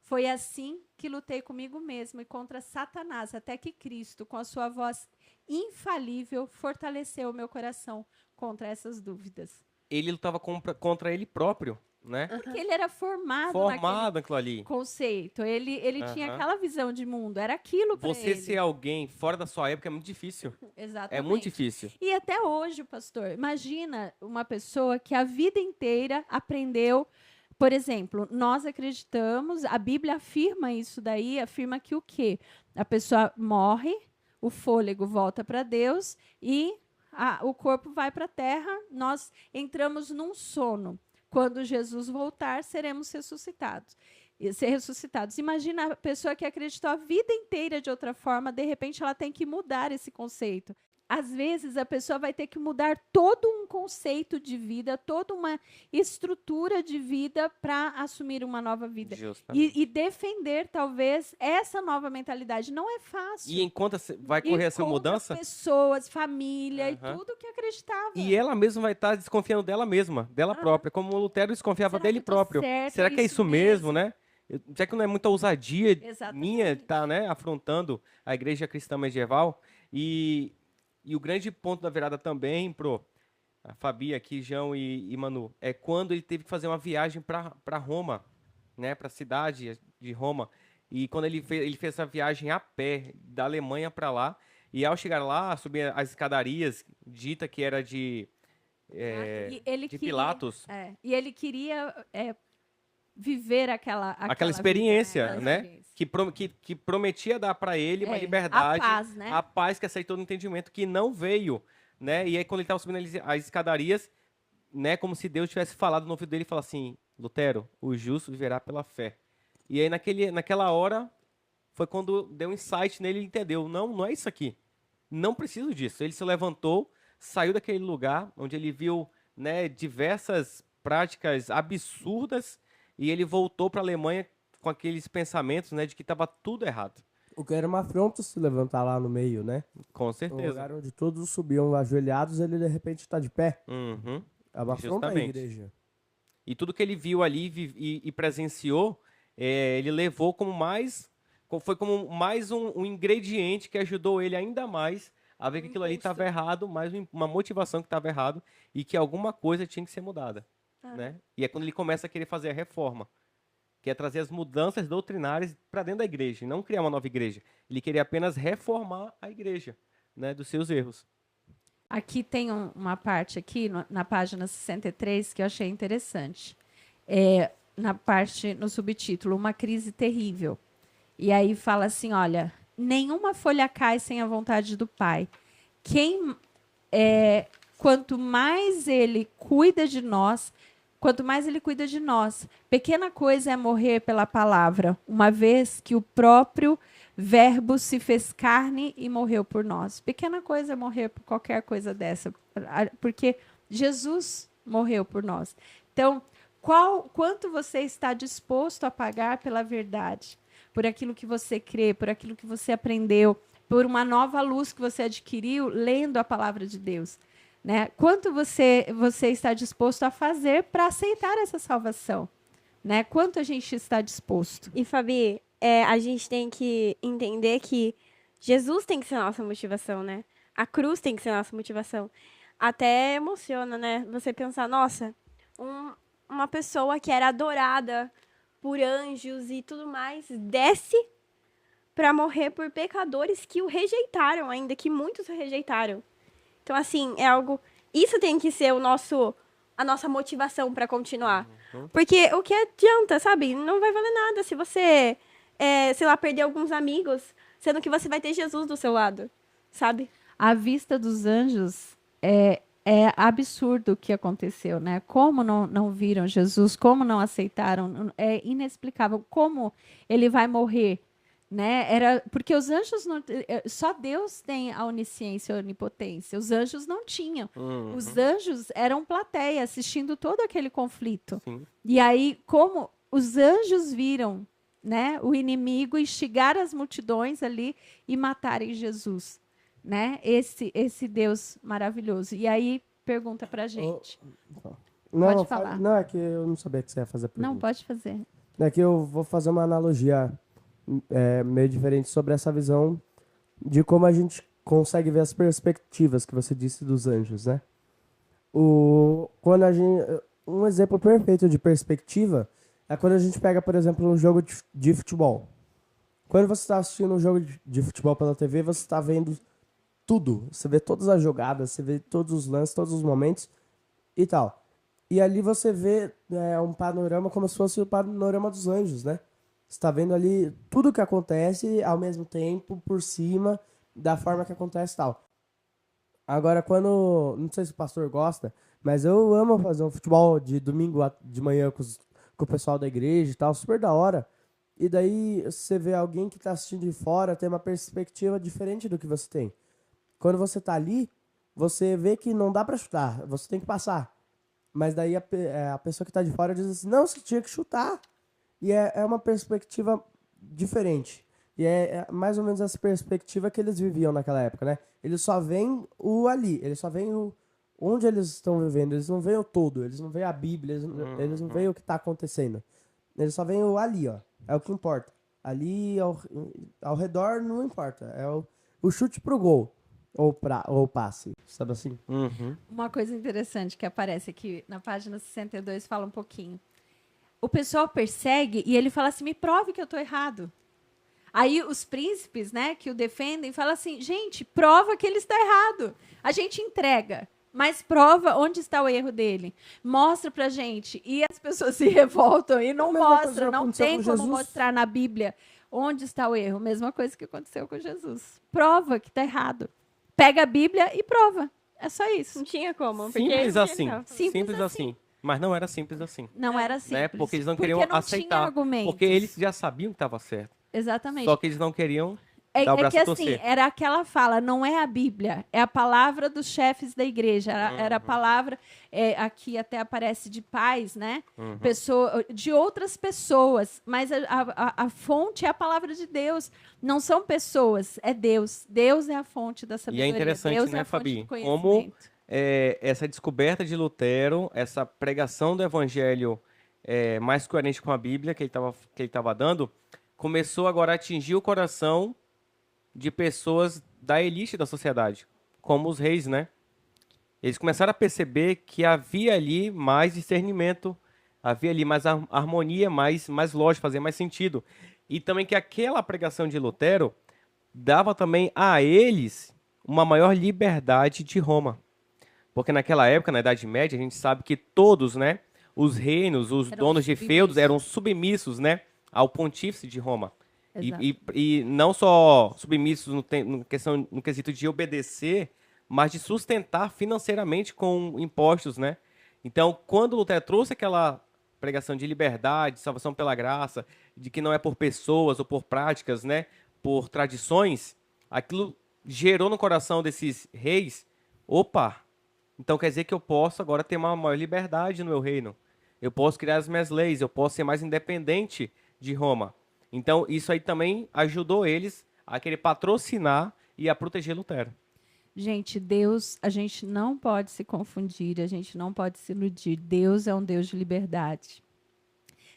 Foi assim que lutei comigo mesmo e contra Satanás, até que Cristo, com a sua voz infalível, fortaleceu o meu coração contra essas dúvidas. Ele lutava contra ele próprio, né? Porque ele era formado Naquilo ali. conceito. Ele tinha aquela visão de mundo. Era aquilo para ele. Você ser alguém fora da sua época é muito difícil. Exatamente. É muito difícil. E até hoje, pastor, imagina uma pessoa que a vida inteira aprendeu. Por exemplo, nós acreditamos, a Bíblia afirma isso daí, afirma que o quê? A pessoa morre, o fôlego volta para Deus e o corpo vai para a terra, nós entramos num sono. Quando Jesus voltar, seremos ressuscitados. Imagina a pessoa que acreditou a vida inteira de outra forma, de repente ela tem que mudar esse conceito. Às vezes, a pessoa vai ter que mudar todo um conceito de vida, toda uma estrutura de vida para assumir uma nova vida. E defender, talvez, essa nova mentalidade. Não é fácil. E enquanto vai correr essa mudança... pessoas, família e tudo que acreditava. E ela mesma vai estar desconfiando dela mesma, dela própria, como o Lutero desconfiava dele próprio. Será que é isso mesmo, né? Será que não é muita ousadia minha estar, né, afrontando a igreja cristã medieval? E o grande ponto da virada também, a Fabi aqui, João e Manu, é quando ele teve que fazer uma viagem para Roma, né, para a cidade de Roma. E quando ele fez essa viagem a pé, da Alemanha para lá, e ao chegar lá, subir as escadarias, dita que era de de Pilatos. E ele queria viver aquela experiência, vida, né? Que prometia dar para ele uma liberdade, a paz que aceitou no entendimento, que não veio, né? E aí quando ele estava subindo as escadarias, né? Como se Deus tivesse falado no ouvido dele e falado assim: Lutero, o justo viverá pela fé. E aí naquela hora foi quando deu um insight nele e entendeu: não é isso aqui. Não preciso disso. Ele se levantou, saiu daquele lugar onde ele viu, né, diversas práticas absurdas e ele voltou para a Alemanha com aqueles pensamentos, né, de que estava tudo errado. O que era uma afronta se levantar lá no meio, né? Com certeza. Um lugar onde todos subiam ajoelhados, ele de repente está de pé. Uhum. É uma afronta à igreja. E tudo que ele viu ali e presenciou, ele levou como mais... Foi como mais um ingrediente que ajudou ele ainda mais a ver que aquilo ali estava errado, mais uma motivação que estava errado e que alguma coisa tinha que ser mudada. Né? E é quando ele começa a querer fazer a reforma, que é trazer as mudanças doutrinárias para dentro da igreja, e não criar uma nova igreja. Ele queria apenas reformar a igreja, né, dos seus erros. Aqui tem uma parte aqui na página 63 que eu achei interessante. No subtítulo, uma crise terrível. E aí fala assim, olha, nenhuma folha cai sem a vontade do Pai. Quanto mais ele cuida de nós, pequena coisa é morrer pela palavra, uma vez que o próprio Verbo se fez carne e morreu por nós. Pequena coisa é morrer por qualquer coisa dessa, porque Jesus morreu por nós. Então, quanto você está disposto a pagar pela verdade? Por aquilo que você crê, por aquilo que você aprendeu, por uma nova luz que você adquiriu lendo a palavra de Deus. Né? Quanto você está disposto a fazer para aceitar essa salvação? Né? Quanto a gente está disposto? E, Fabi, a gente tem que entender que Jesus tem que ser a nossa motivação, né? A cruz tem que ser a nossa motivação. Até emociona, né? Você pensar, nossa, uma pessoa que era adorada por anjos e tudo mais, desce para morrer por pecadores que o rejeitaram ainda, que muitos o rejeitaram. Então, assim, é algo... Isso tem que ser a nossa motivação para continuar. Porque o que adianta, sabe? Não vai valer nada se você, sei lá, perder alguns amigos, sendo que você vai ter Jesus do seu lado, sabe? À vista dos anjos, é absurdo o que aconteceu, né? Como não viram Jesus, como não aceitaram, é inexplicável. Como ele vai morrer, né? Porque os anjos só Deus tem a onisciência, a onipotência. Os anjos não tinham. Os anjos eram plateia assistindo todo aquele conflito. Sim. E aí, como os anjos viram, né, o inimigo instigar as multidões ali e matarem Jesus. Né? Esse Deus maravilhoso. E aí, pergunta pra gente. Pode falar. Não, é que eu não sabia que você ia fazer a pergunta. Não, pode fazer. É que eu vou fazer uma analogia meio diferente sobre essa visão de como a gente consegue ver as perspectivas que você disse dos anjos, né? Um exemplo perfeito de perspectiva é quando a gente pega, por exemplo, um jogo de futebol. Quando você está assistindo um jogo de futebol pela TV, você está vendo tudo. Você vê todas as jogadas, você vê todos os lances, todos os momentos e tal. E ali você vê um panorama como se fosse o panorama dos anjos, né? Você está vendo ali tudo o que acontece ao mesmo tempo, por cima, da forma que acontece e tal. Agora, não sei se o pastor gosta, mas eu amo fazer um futebol de domingo de manhã com o pessoal da igreja e tal, super da hora. E daí você vê alguém que está assistindo de fora, tem uma perspectiva diferente do que você tem. Quando você tá ali, você vê que não dá pra chutar, você tem que passar. Mas daí a pessoa que tá de fora diz assim, não, você tinha que chutar. E é uma perspectiva diferente. E é mais ou menos essa perspectiva que eles viviam naquela época, né? Eles só veem o ali, eles só veem onde eles estão vivendo, eles não veem o todo, eles não veem a Bíblia, eles não veem o que tá acontecendo. Eles só veem o ali, ó. É o que importa. Ali ao redor não importa. É o chute pro gol. Ou passe, sabe assim? Uma coisa interessante que aparece aqui na página 62, fala um pouquinho. O pessoal persegue e ele fala assim, me prove que eu estou errado. Aí os príncipes, né, que o defendem, falam assim, gente, prova que ele está errado. A gente entrega. Mas prova onde está o erro dele. Mostra pra gente. E as pessoas se revoltam e não mostram. Não tem como mostrar na Bíblia onde está o erro. Mesma coisa que aconteceu com Jesus. Prova que está errado. Pega a Bíblia e prova. É só isso. Não tinha como. Simples assim. Simples assim. Mas não era simples assim. Não era simples. Né? Porque eles não queriam aceitar. Porque eles já sabiam que estava certo. Exatamente. Só que eles não queriam dar o braço a torcer. Assim, era aquela fala, não é a Bíblia, é a palavra dos chefes da igreja. Era a palavra, aqui até aparece de pais, né? De outras pessoas. Mas a fonte é a palavra de Deus. Não são pessoas, é Deus. Deus é a fonte da sabedoria. E é interessante, Deus né, Fabi? Como essa descoberta de Lutero, essa pregação do evangelho mais coerente com a Bíblia que ele estava dando, começou agora a atingir o coração de pessoas da elite da sociedade, como os reis, né? Eles começaram a perceber que havia ali mais discernimento, havia ali mais harmonia, mais lógica, fazia mais sentido. E também que aquela pregação de Lutero dava também a eles uma maior liberdade de Roma. Porque naquela época, na Idade Média, a gente sabe que todos, né, os reinos, os donos de feudos eram submissos, né, ao pontífice de Roma. E não só submissos no quesito de obedecer, mas de sustentar financeiramente com impostos, né? Então, quando Lutero trouxe aquela pregação de liberdade, salvação pela graça, de que não é por pessoas ou por práticas, né, por tradições, aquilo gerou no coração desses reis, opa, então quer dizer que eu posso agora ter uma maior liberdade no meu reino. Eu posso criar as minhas leis, eu posso ser mais independente de Roma. Então, isso aí também ajudou eles a querer patrocinar e a proteger Lutero. Gente, Deus, a gente não pode se confundir, a gente não pode se iludir. Deus é um Deus de liberdade.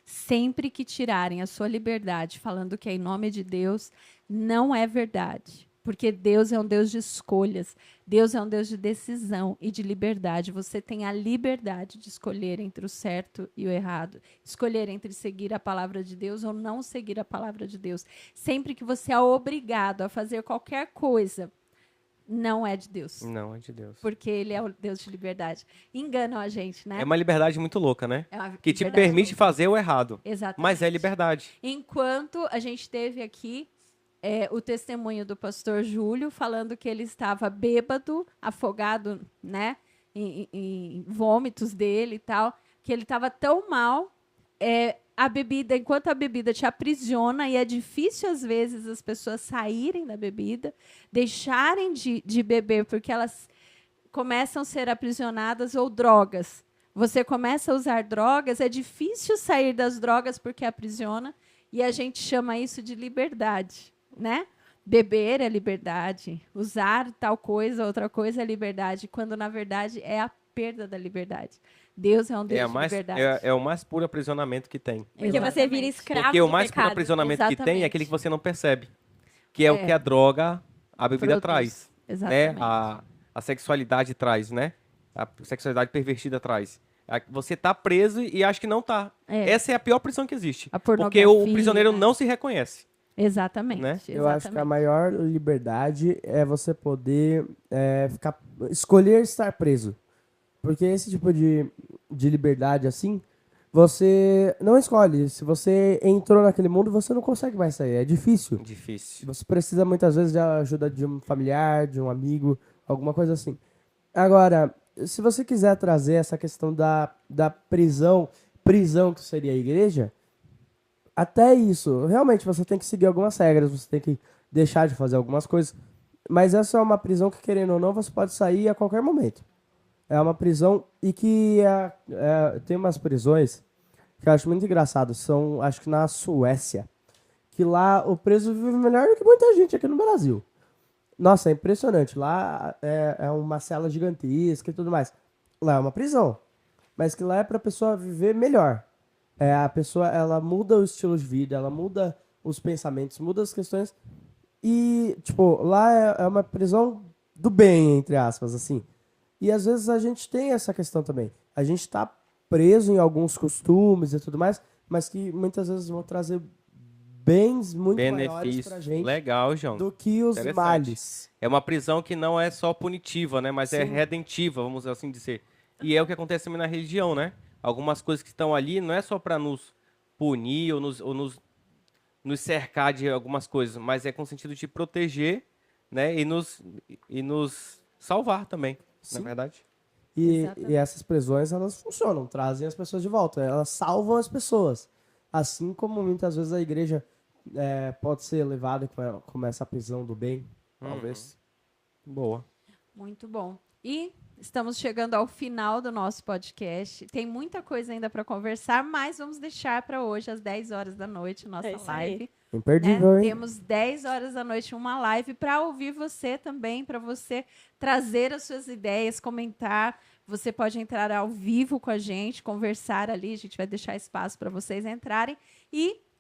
Sempre que tirarem a sua liberdade falando que é em nome de Deus, não é verdade. Porque Deus é um Deus de escolhas, Deus é um Deus de decisão e de liberdade. Você tem a liberdade de escolher entre o certo e o errado, escolher entre seguir a palavra de Deus ou não seguir a palavra de Deus. Sempre que você é obrigado a fazer qualquer coisa, não é de Deus. Não é de Deus. Porque ele é o Deus de liberdade. Enganam a gente, né? É uma liberdade muito louca, né? Que te liberdade permite louca. fazer o errado. Exatamente. Mas é liberdade. Enquanto a gente teve aqui o testemunho do pastor Júlio falando que ele estava bêbado, afogado, né, em vômitos dele e tal, que ele estava tão mal, a bebida, enquanto a bebida te aprisiona, e é difícil às vezes as pessoas saírem da bebida, deixarem de beber, porque elas começam a ser aprisionadas, ou drogas. Você começa a usar drogas, é difícil sair das drogas porque aprisiona, e a gente chama isso de liberdade. Né? Beber é liberdade, usar tal coisa, outra coisa é liberdade, quando na verdade é a perda da liberdade. Deus é um Deus de liberdade. É o mais puro aprisionamento que tem. Porque você vira escravo Porque do o mais pecado. puro aprisionamento que tem é aquele que você não percebe, que é o que a droga, a bebida traz. Exatamente. Né? A sexualidade traz, né? A sexualidade pervertida traz. Você tá preso e acha que não tá. Essa é a pior prisão que existe. Porque o prisioneiro não se reconhece. Exatamente, né? Eu acho que a maior liberdade é você poder escolher estar preso. Porque esse tipo de liberdade assim, você não escolhe. Se você entrou naquele mundo, você não consegue mais sair. É difícil. Difícil. Você precisa muitas vezes da ajuda de um familiar, de um amigo, alguma coisa assim. Agora, se você quiser trazer essa questão da prisão que seria a igreja, até isso, realmente você tem que seguir algumas regras, você tem que deixar de fazer algumas coisas, mas essa é uma prisão que, querendo ou não, você pode sair a qualquer momento. É uma prisão e que tem umas prisões que eu acho muito engraçado, são, acho que na Suécia, que lá o preso vive melhor do que muita gente aqui no Brasil. Nossa, é impressionante, lá é uma cela gigantesca e tudo mais. Lá é uma prisão, mas que lá é pra pessoa viver melhor. A pessoa, ela muda o estilo de vida, ela muda os pensamentos, muda as questões. E, tipo, lá é uma prisão do bem, entre aspas, assim. E às vezes a gente tem essa questão também. A gente tá preso em alguns costumes e tudo mais, mas que muitas vezes vão trazer bens muito maiores pra gente. Legal, João. Do que os males. É uma prisão que não é só punitiva, né? Mas Sim. é redentiva, vamos assim dizer. E é o que acontece também na religião, né? Algumas coisas que estão ali não é só para nos punir ou nos cercar de algumas coisas, mas é com o sentido de proteger, né? E nos salvar também, Sim. não é verdade? E essas prisões, elas funcionam, trazem as pessoas de volta, elas salvam as pessoas. Assim como muitas vezes a igreja pode ser levada como essa prisão do bem, talvez. Boa. Muito bom. E estamos chegando ao final do nosso podcast. Tem muita coisa ainda para conversar, mas vamos deixar para hoje, às 10 horas da noite, nossa live. Imperdível, hein? Temos 10 horas da noite uma live para ouvir você também, para você trazer as suas ideias, comentar. Você pode entrar ao vivo com a gente, conversar ali. A gente vai deixar espaço para vocês entrarem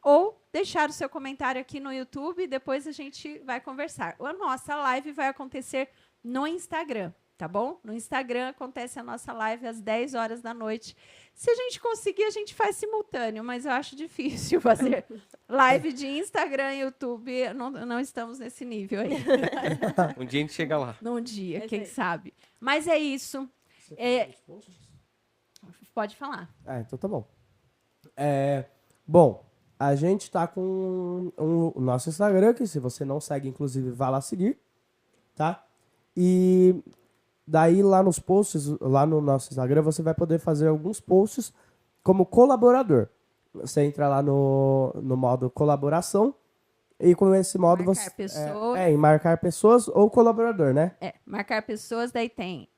ou deixar o seu comentário aqui no YouTube e depois a gente vai conversar. A nossa live vai acontecer no Instagram, tá bom? No Instagram acontece a nossa live às 10 horas da noite. Se a gente conseguir, a gente faz simultâneo, mas eu acho difícil fazer live de Instagram e YouTube. Não estamos nesse nível aí. Um dia a gente chega lá. Num dia, quem sabe. Mas é isso. Pode falar. Então tá bom. Bom, a gente tá com o nosso Instagram, que se você não segue, inclusive, vá lá seguir, tá? E daí lá nos posts, lá no nosso Instagram, você vai poder fazer alguns posts como colaborador. Você entra lá no modo colaboração e com esse modo marcar você... pessoas. Em marcar pessoas ou colaborador, né? Marcar pessoas, daí tem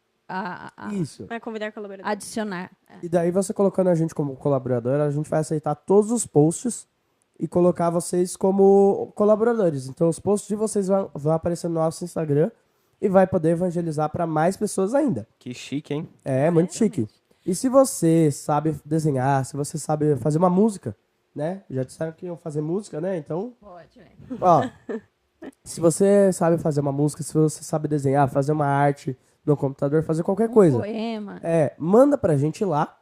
Isso. Convidar colaborador. Adicionar. E daí você colocando a gente como colaborador, a gente vai aceitar todos os posts e colocar vocês como colaboradores. Então os posts de vocês vão aparecer no nosso Instagram e vai poder evangelizar para mais pessoas ainda. Que chique, hein? Muito chique. E se você sabe desenhar, se você sabe fazer uma música, né? Já disseram que iam fazer música, né? Então, Pode, né? ó, se você sabe fazer uma música, se você sabe desenhar, fazer uma arte no computador, fazer qualquer coisa. Poema. Manda pra gente lá.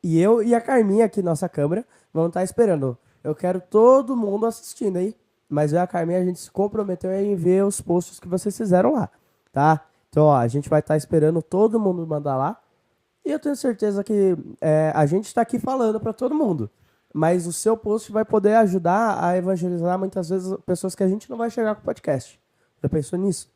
E eu e a Carminha aqui, nossa câmera, vão estar esperando. Eu quero todo mundo assistindo aí. Mas eu e a Carminha, a gente se comprometeu em ver os posts que vocês fizeram lá, tá? Então, ó, a gente vai estar esperando todo mundo mandar lá. E eu tenho certeza que a gente está aqui falando para todo mundo. Mas o seu post vai poder ajudar a evangelizar muitas vezes pessoas que a gente não vai chegar com o podcast. Já pensou nisso?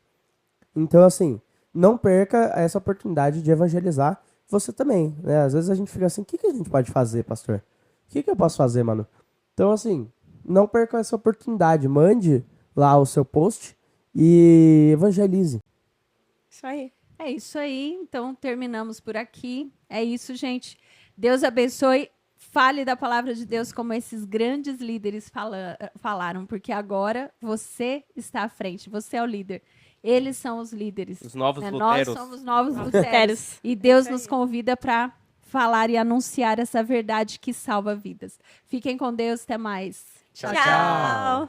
Então, assim, não perca essa oportunidade de evangelizar você também, né? Às vezes a gente fica assim, o que a gente pode fazer, pastor? O que eu posso fazer, mano? Então, assim, não perca essa oportunidade. Mande lá o seu post e evangelize. Isso aí. É isso aí. Então, terminamos por aqui. É isso, gente. Deus abençoe. Fale da palavra de Deus como esses grandes líderes falaram, porque agora você está à frente. Você é o líder. Eles são os líderes. Os novos Nós luteros. somos novos luteros. E Deus nos convida para falar e anunciar essa verdade que salva vidas. Fiquem com Deus. Até mais. Tchau, tchau.